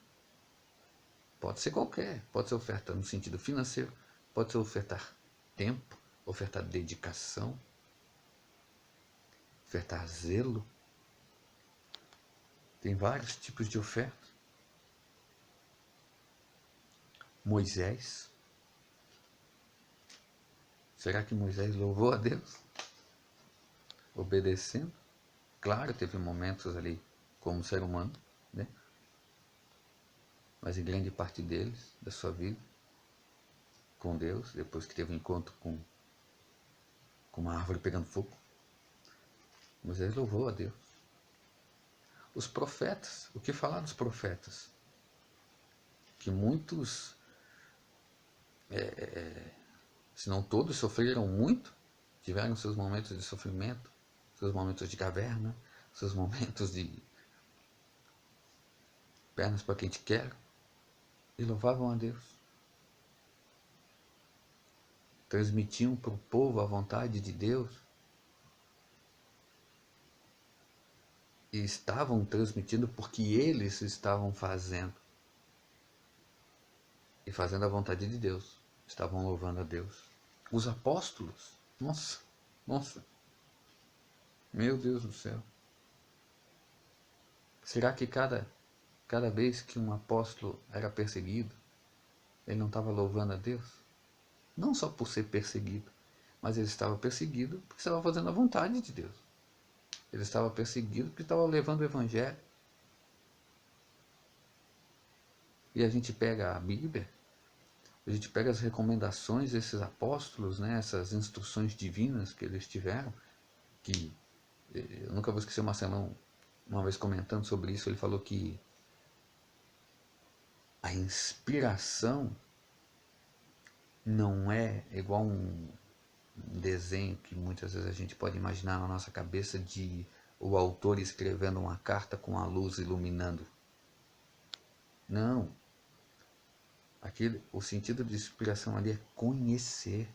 pode ser qualquer, pode ser oferta no sentido financeiro, pode ser ofertar tempo, ofertar dedicação, ofertar zelo. Tem vários tipos de oferta. Moisés. Será que Moisés louvou a Deus? Obedecendo? Claro, teve momentos ali como ser humano, né? Mas em grande parte deles, da sua vida, com Deus, depois que teve um encontro com uma árvore pegando fogo, Moisés louvou a Deus. Os profetas, o que falar dos profetas? Que muitos, se não todos, sofreram muito, tiveram seus momentos de sofrimento, seus momentos de caverna, seus momentos de pernas para quem te quer, e louvavam a Deus. Transmitiam para o povo a vontade de Deus. E estavam transmitindo porque eles estavam fazendo. E fazendo a vontade de Deus. Estavam louvando a Deus. Os apóstolos, nossa. Meu Deus do céu. Será que cada vez que um apóstolo era perseguido, ele não estava louvando a Deus? Não só por ser perseguido, mas ele estava perseguido porque estava fazendo a vontade de Deus. Ele estava perseguido porque estava levando o Evangelho. E a gente pega a Bíblia, a gente pega as recomendações desses apóstolos, né, essas instruções divinas que eles tiveram, que eu nunca vou esquecer o Marcelão, uma vez comentando sobre isso, ele falou que a inspiração não é igual um desenho que muitas vezes a gente pode imaginar na nossa cabeça de o autor escrevendo uma carta com a luz iluminando. Não. O sentido de inspiração ali é conhecer.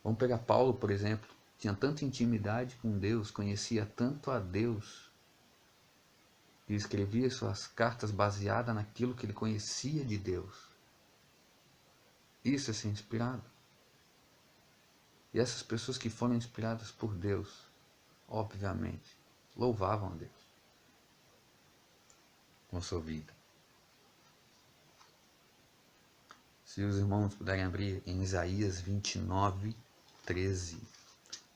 Vamos pegar Paulo, por exemplo. Tinha tanta intimidade com Deus, conhecia tanto a Deus, e escrevia suas cartas baseadas naquilo que ele conhecia de Deus. Isso é ser inspirado. E essas pessoas que foram inspiradas por Deus, obviamente, louvavam a Deus com a sua vida. Se os irmãos puderem abrir em Isaías 29, 13.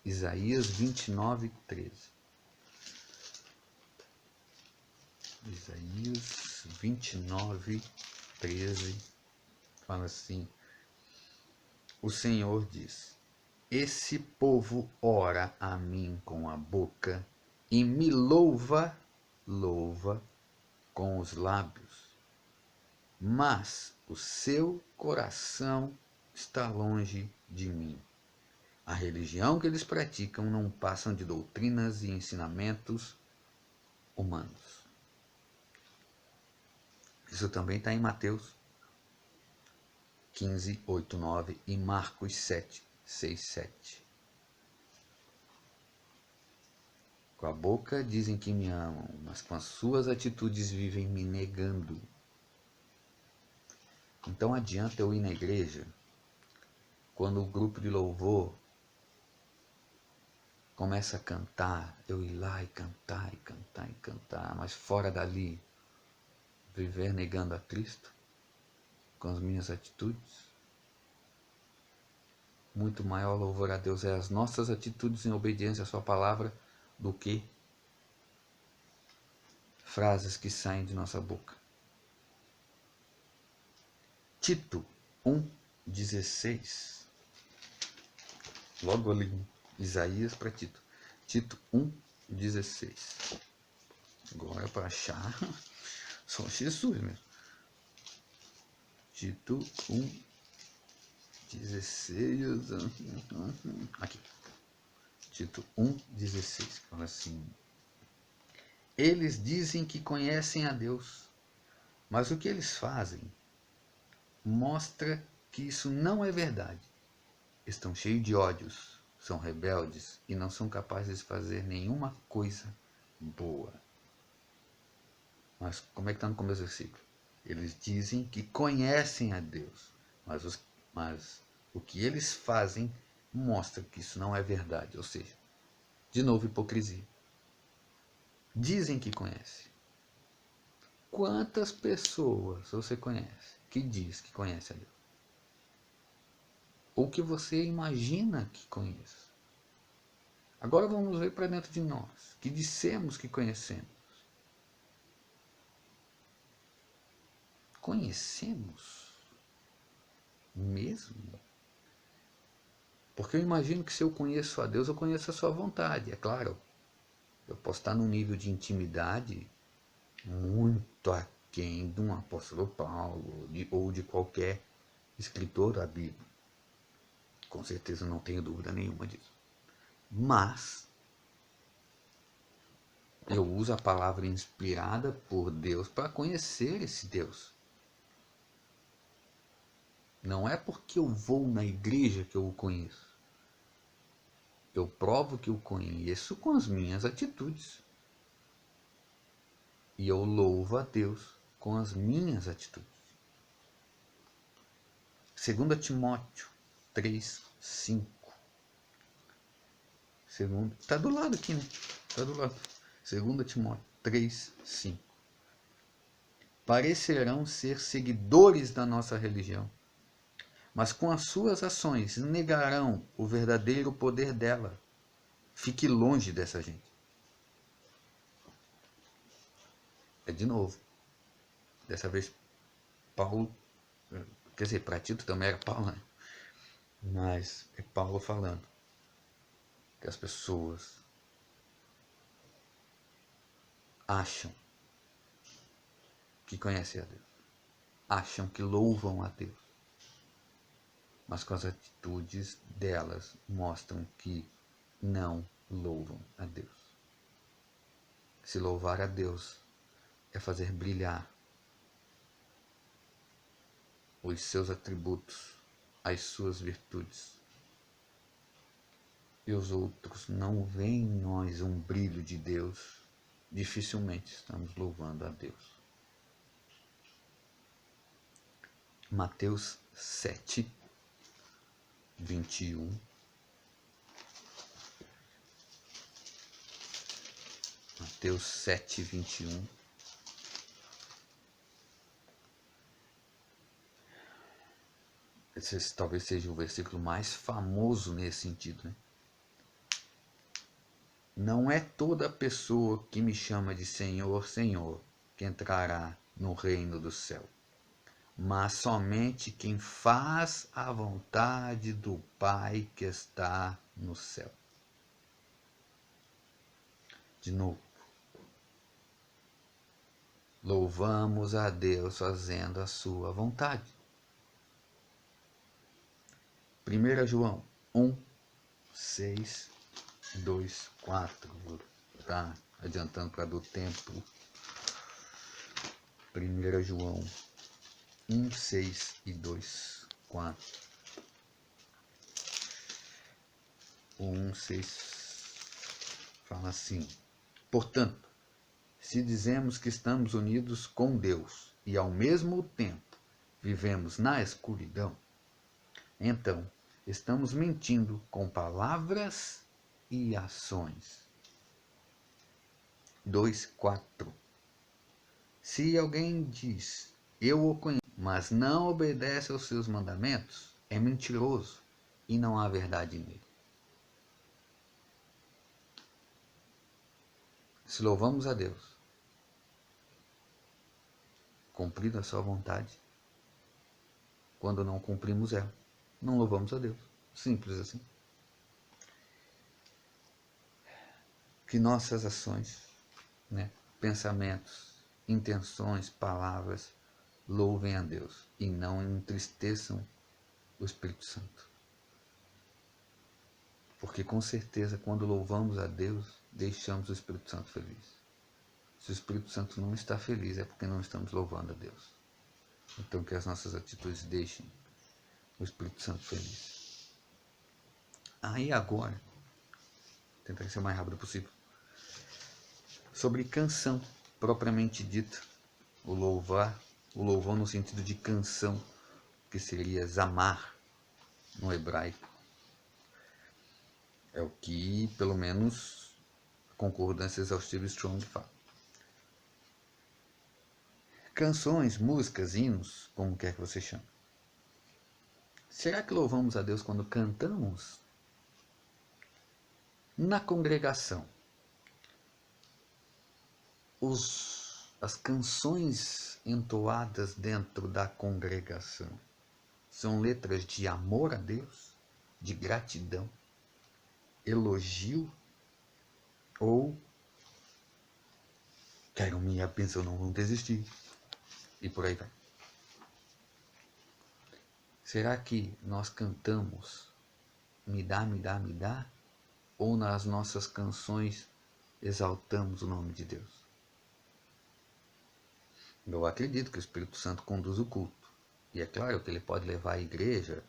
Isaías 29, 13. Isaías 29, 13. Fala assim: o Senhor diz: esse povo ora a mim com a boca e me louva com os lábios, mas o seu coração está longe de mim. A religião que eles praticam não passam de doutrinas e ensinamentos humanos. Isso também está em Mateus 15, 8, 9 e Marcos 7, 6, 7. Com a boca dizem que me amam, mas com as suas atitudes vivem me negando. Então adianta eu ir na igreja quando o grupo de louvor começa a cantar, eu ir lá e cantar, e cantar, e cantar, mas fora dali, viver negando a Cristo com as minhas atitudes? Muito maior louvor a Deus é as nossas atitudes em obediência à sua palavra do que frases que saem de nossa boca. Tito 1,16. Logo ali em Isaías para Tito. Tito 1,16. Agora para achar, só Jesus mesmo. Tito 1,16. Aqui. Tito 1,16. Fala assim: eles dizem que conhecem a Deus, mas o que eles fazem mostra que isso não é verdade. Estão cheios de ódios, são rebeldes e não são capazes de fazer nenhuma coisa boa. Mas como é que está no começo do versículo? Eles dizem que conhecem a Deus, mas o que eles fazem mostra que isso não é verdade. Ou seja, de novo, hipocrisia. Dizem que conhecem. Quantas pessoas você conhece que diz que conhece a Deus? Ou que você imagina que conheça? Agora vamos ver para dentro de nós, que dissemos que conhecemos. Conhecemos mesmo? Porque eu imagino que se eu conheço a Deus, eu conheço a sua vontade. É claro, eu posso estar num nível de intimidade muito aquém de um apóstolo Paulo ou de qualquer escritor da Bíblia. Com certeza, não tenho dúvida nenhuma disso. Mas eu uso a palavra inspirada por Deus para conhecer esse Deus. Não é porque eu vou na igreja que eu o conheço. Eu provo que o conheço com as minhas atitudes. E eu louvo a Deus com as minhas atitudes. 2 Timóteo 3, 5. Segundo, tá do lado aqui, né? Tá do lado. 2 Timóteo 3, 5. Parecerão ser seguidores da nossa religião, mas com as suas ações negarão o verdadeiro poder dela. Fique longe dessa gente. É de novo. Dessa vez, Paulo, quer dizer, para Tito também era Paulo, né? Mas é Paulo falando que as pessoas acham que conhecem a Deus, acham que louvam a Deus, mas com as atitudes delas mostram que não louvam a Deus. Se louvar a Deus é fazer brilhar os seus atributos, as suas virtudes. E os outros não veem em nós um brilho de Deus, dificilmente estamos louvando a Deus. Mateus 7, 21. Mateus 7, 21. Esse talvez seja o versículo mais famoso nesse sentido, né? Não é toda pessoa que me chama de Senhor, Senhor, que entrará no reino do céu, mas somente quem faz a vontade do Pai que está no céu. De novo, louvamos a Deus fazendo a sua vontade. 1 João 1, 6, 2, 4. Vou estar adiantando para do tempo. 1 João 1, 6 e 2, 4. 1, 6 fala assim: portanto, se dizemos que estamos unidos com Deus e ao mesmo tempo vivemos na escuridão, então estamos mentindo com palavras e ações. 2:4. Se alguém diz, eu o conheço, mas não obedece aos seus mandamentos, é mentiroso e não há verdade nele. Se louvamos a Deus, cumprindo a sua vontade, quando não cumprimos ela, não louvamos a Deus. Simples assim. Que nossas ações, né, pensamentos, intenções, palavras, louvem a Deus e não entristeçam o Espírito Santo. Porque com certeza quando louvamos a Deus, deixamos o Espírito Santo feliz. Se o Espírito Santo não está feliz, é porque não estamos louvando a Deus. Então que as nossas atitudes deixem o Espírito Santo feliz. Aí agora, tentar ser o mais rápido possível, sobre canção propriamente dita, o louvor no sentido de canção, que seria zamar no hebraico. É o que, pelo menos, a concordância exaustiva Strong fala. Canções, músicas, hinos, como quer que você chame. Será que louvamos a Deus quando cantamos? Na congregação, as canções entoadas dentro da congregação são letras de amor a Deus, de gratidão, elogio ou quero minha bênção, não vão desistir e por aí vai. Será que nós cantamos me dá, me dá, me dá? Ou nas nossas canções exaltamos o nome de Deus? Eu acredito que o Espírito Santo conduz o culto. E é claro que ele pode levar a igreja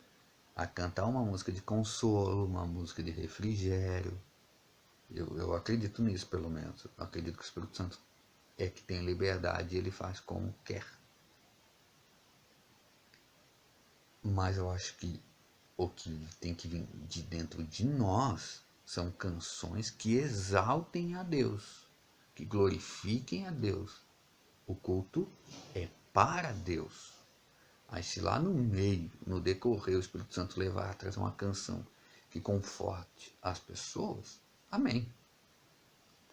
a cantar uma música de consolo, uma música de refrigério. Eu acredito nisso, pelo menos. Eu acredito que o Espírito Santo é que tem liberdade e ele faz como quer. Mas eu acho que o que tem que vir de dentro de nós são canções que exaltem a Deus, que glorifiquem a Deus. O culto é para Deus. Mas se lá no meio, no decorrer, o Espírito Santo levar a trazer uma canção que conforte as pessoas, amém.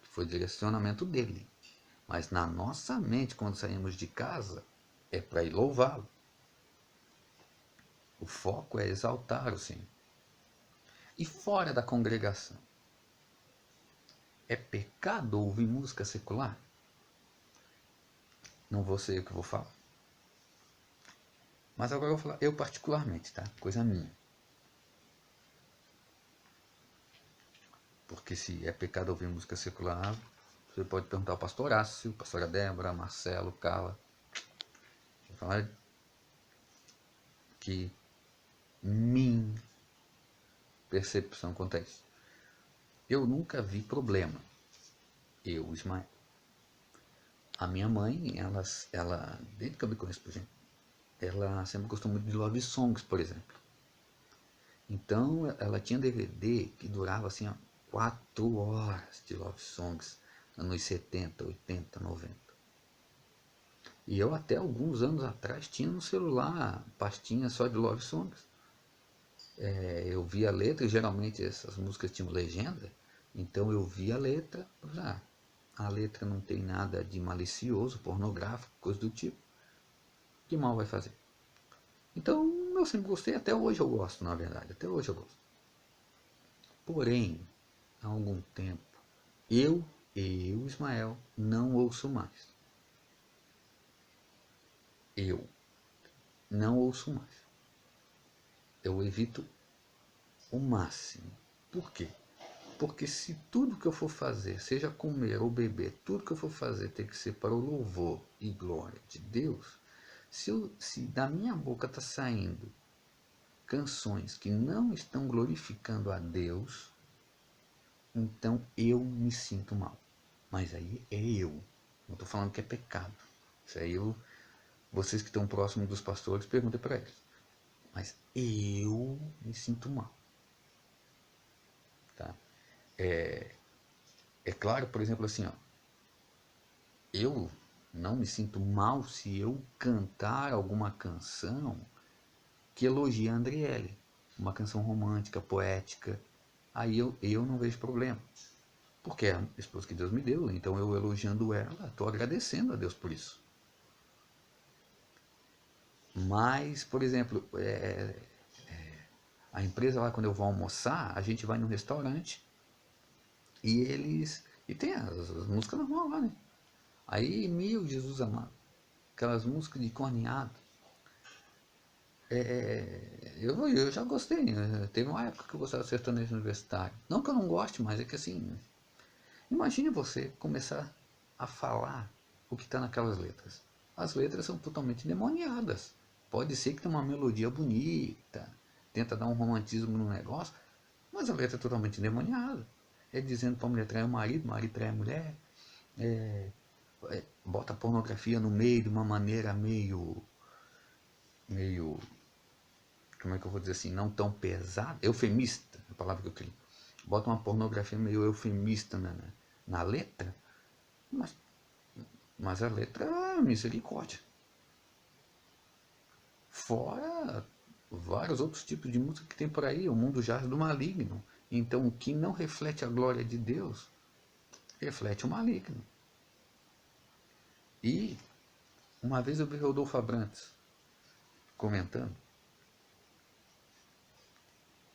Foi direcionamento dele. Mas na nossa mente, quando saímos de casa, é para ir louvá-lo. O foco é exaltar o Senhor. E fora da congregação, é pecado ouvir música secular? Não vou ser eu que vou falar. Mas agora eu vou falar eu particularmente, tá? Coisa minha. Porque se é pecado ouvir música secular, você pode perguntar ao pastor Horácio, pastora Débora, Marcelo, Carla. Vou falar que minha percepção quanto a isso. Eu nunca vi problema. Eu, Ismael. A minha mãe, ela desde que eu me conheço por gente, ela sempre gostou muito de love songs, por exemplo. Então, ela tinha DVD que durava assim, ó, 4 horas de love songs, anos 70, 80, 90. E eu até alguns anos atrás tinha no celular pastinha só de love songs. Eu via a letra, e geralmente essas músicas tinham legenda, então eu via a letra, a letra não tem nada de malicioso, pornográfico, coisa do tipo. Que mal vai fazer? Então eu sempre gostei, até hoje eu gosto, na verdade, até hoje eu gosto. Porém, há algum tempo, eu, Ismael, não ouço mais. Eu não ouço mais. Eu evito o máximo. Por quê? Porque se tudo que eu for fazer, seja comer ou beber, tudo que eu for fazer tem que ser para o louvor e glória de Deus, se da minha boca está saindo canções que não estão glorificando a Deus, então eu me sinto mal. Mas aí é eu. Não estou falando que é pecado. Isso aí vocês que estão próximos dos pastores, perguntem para eles. Mas eu me sinto mal. Tá? É claro, por exemplo, assim, ó, eu não me sinto mal se eu cantar alguma canção que elogia a Andriele, uma canção romântica, poética. Aí eu não vejo problema, porque é a esposa que Deus me deu, então eu elogiando ela, estou agradecendo a Deus por isso. Mas, por exemplo, a empresa lá, quando eu vou almoçar, a gente vai num restaurante e tem as músicas normais lá, né? Aí, meu Jesus amado, aquelas músicas de corneado, eu já gostei, né? Teve uma época que eu gostava de sertanejo universitário. Não que eu não goste, mas é que assim, imagine você começar a falar o que está naquelas letras. As letras são totalmente demoniadas. Pode ser que tenha uma melodia bonita, tenta dar um romantismo no negócio, mas a letra é totalmente endemoniada. É dizendo para a mulher trair o marido trai a mulher, bota a pornografia no meio de uma maneira meio, como é que eu vou dizer assim, não tão pesada, eufemista, a palavra que eu queria. Bota uma pornografia meio eufemista na letra, mas a letra é misericórdia. Fora vários outros tipos de música que tem por aí, o mundo jaz do maligno. Então o que não reflete a glória de Deus, reflete o maligno. E uma vez eu vi Rodolfo Abrantes comentando.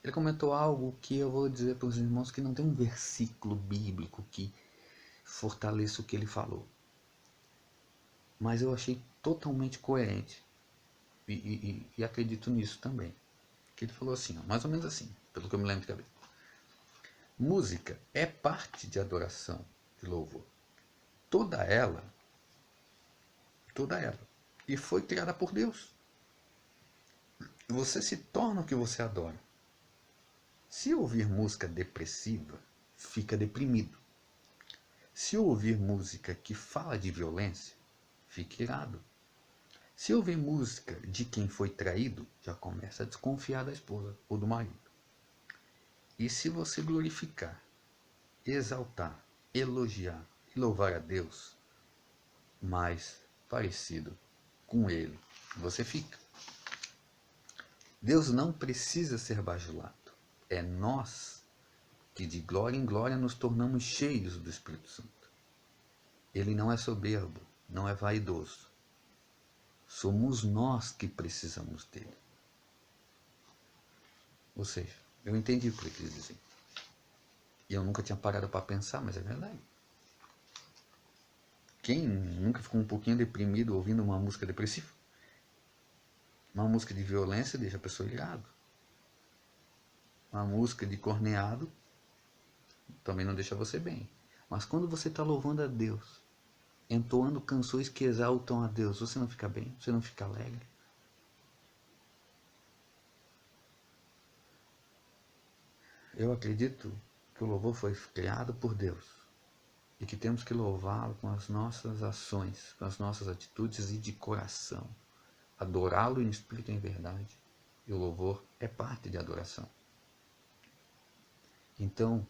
Ele comentou algo que eu vou dizer para os irmãos que não tem um versículo bíblico que fortaleça o que ele falou. Mas eu achei totalmente coerente. E acredito nisso também. Que ele falou assim, ó, mais ou menos assim, pelo que eu me lembro de cabeça. Música é parte de adoração, de louvor. Toda ela, e foi criada por Deus. Você se torna o que você adora. Se ouvir música depressiva, fica deprimido. Se ouvir música que fala de violência, fica irado. Se ouvir música de quem foi traído, já começa a desconfiar da esposa ou do marido. E se você glorificar, exaltar, elogiar e louvar a Deus, mais parecido com Ele você fica. Deus não precisa ser bajulado. É nós que de glória em glória nos tornamos cheios do Espírito Santo. Ele não é soberbo, não é vaidoso. Somos nós que precisamos dele. Ou seja, eu entendi o que ele quis dizer. E eu nunca tinha parado para pensar, mas é verdade. Quem nunca ficou um pouquinho deprimido ouvindo uma música depressiva? Uma música de violência deixa a pessoa irado. Uma música de corneado também não deixa você bem. Mas quando você está louvando a Deus, entoando canções que exaltam a Deus, você não fica bem? Você não fica alegre? Eu acredito que o louvor foi criado por Deus e que temos que louvá-lo com as nossas ações, com as nossas atitudes e de coração. Adorá-lo em espírito e em verdade. E o louvor é parte de adoração. Então,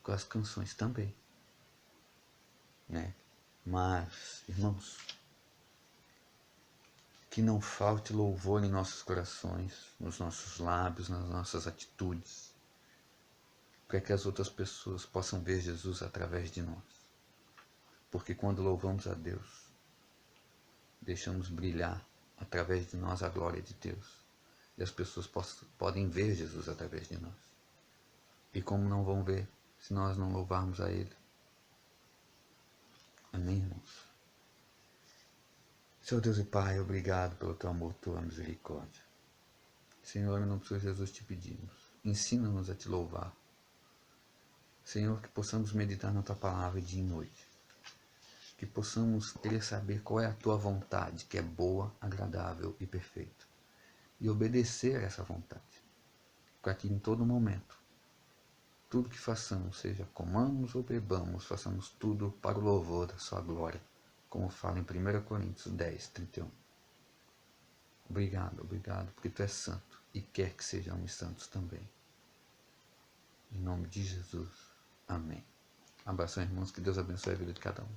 com as canções também, né? Mas, irmãos, que não falte louvor em nossos corações, nos nossos lábios, nas nossas atitudes, para que as outras pessoas possam ver Jesus através de nós. Porque quando louvamos a Deus, deixamos brilhar através de nós a glória de Deus. E as pessoas podem ver Jesus através de nós. E como não vão ver se nós não louvarmos a Ele? Amém, irmãos? Senhor Deus e Pai, obrigado pelo Teu amor, Tua misericórdia. Senhor, em nome do Senhor Jesus te pedimos, ensina-nos a Te louvar. Senhor, que possamos meditar na Tua palavra dia e noite. Que possamos querer saber qual é a Tua vontade, que é boa, agradável e perfeita. E obedecer a essa vontade. Para que em todo momento, tudo que façamos, seja comamos ou bebamos, façamos tudo para o louvor da Sua glória. Como fala em 1 Coríntios 10, 31. Obrigado, porque Tu és santo e quer que sejamos santos também. Em nome de Jesus. Amém. Abração, irmãos. Que Deus abençoe a vida de cada um.